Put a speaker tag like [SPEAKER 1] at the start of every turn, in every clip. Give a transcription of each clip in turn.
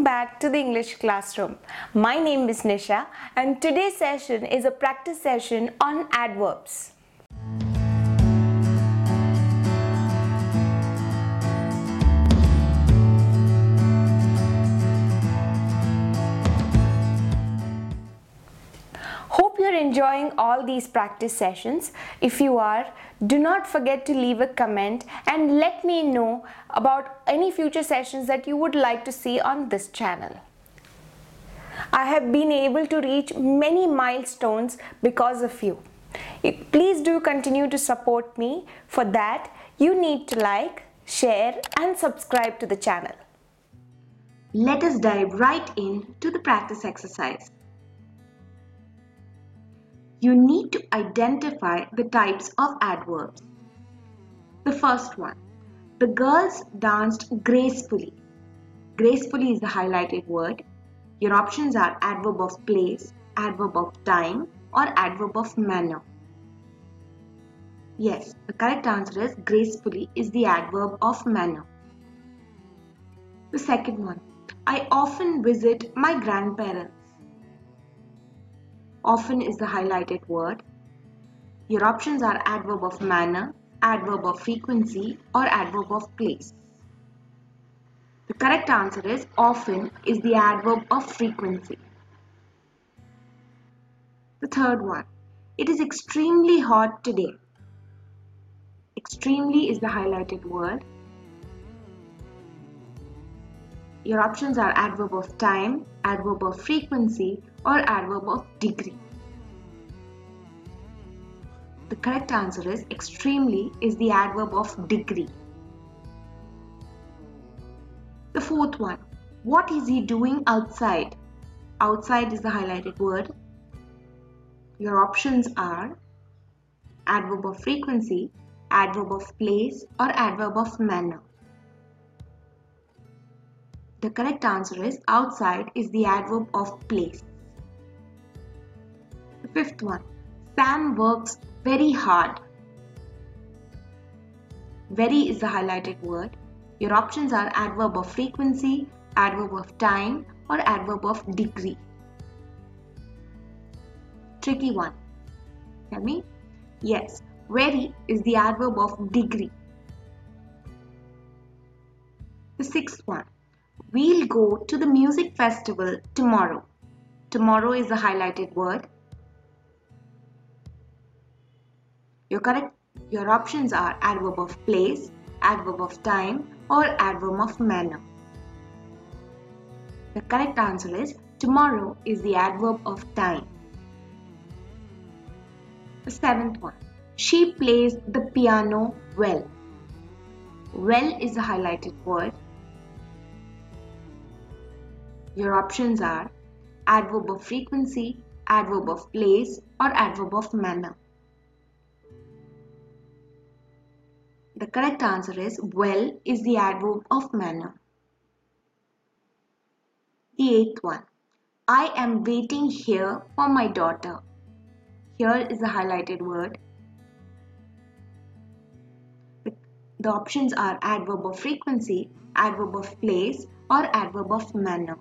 [SPEAKER 1] back to the English classroom. My name is Nisha and today's session is a practice session on adverbs. Hope you're enjoying all these practice sessions. If you are, do not forget to leave a comment and let me know about any future sessions that you would like to see on this channel. I have been able to reach many milestones because of you. Please do continue to support me. For that, you need to like, share and subscribe to the channel.
[SPEAKER 2] Let us dive right into the practice exercise. You need to identify the types of adverbs. The first one, the girls danced gracefully. Gracefully is the highlighted word. Your options are adverb of place, adverb of time, or adverb of manner. Yes, the correct answer is gracefully is the adverb of manner. The second one, I often visit my grandparents. Often is the highlighted word. Your options are adverb of manner, adverb of frequency, or adverb of place. The correct answer is often is the adverb of frequency. The third one, it is extremely hot today. Extremely is the highlighted word. Your options are adverb of time, adverb of frequency, or adverb of degree. The correct answer is extremely is the adverb of degree. The fourth one, what is he doing outside? Outside is the highlighted word. Your options are adverb of frequency, adverb of place, or adverb of manner. The correct answer is outside is the adverb of place. The fifth one, Sam works very hard. Very is the highlighted word. Your options are adverb of frequency, adverb of time, or adverb of degree. Tricky one. Tell me? Yes, very is the adverb of degree. The sixth one. We'll go to the music festival tomorrow. Tomorrow is the highlighted word. Your options are adverb of place, adverb of time, or adverb of manner. The correct answer is tomorrow is the adverb of time. The seventh one. She plays the piano well. Well is the highlighted word. Your options are adverb of frequency, adverb of place, or adverb of manner. The correct answer is well is the adverb of manner. The eighth one. I am waiting here for my daughter. Here is the highlighted word. The options are adverb of frequency, adverb of place, or adverb of manner.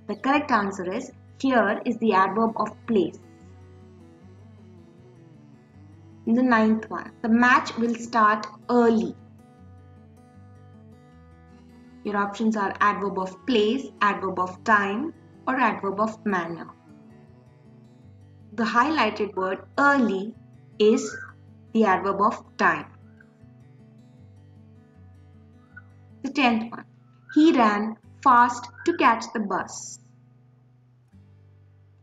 [SPEAKER 2] The correct answer is here is the adverb of place. The ninth one, the match will start early. Your options are adverb of place, adverb of time, or adverb of manner. The highlighted word early is the adverb of time. The 10th one, he ran fast to catch the bus.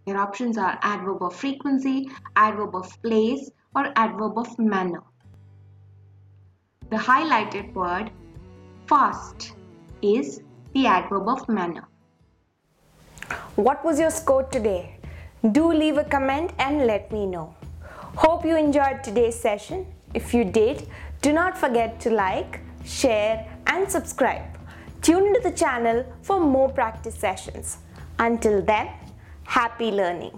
[SPEAKER 2] Your options are adverb of frequency, adverb of place, or adverb of manner. The highlighted word fast is the adverb of manner.
[SPEAKER 1] What was your score today? Do leave a comment and let me know. Hope you enjoyed today's session. If you did, do not forget to like, share and subscribe. Tune into the channel for more practice sessions. Until then, happy learning.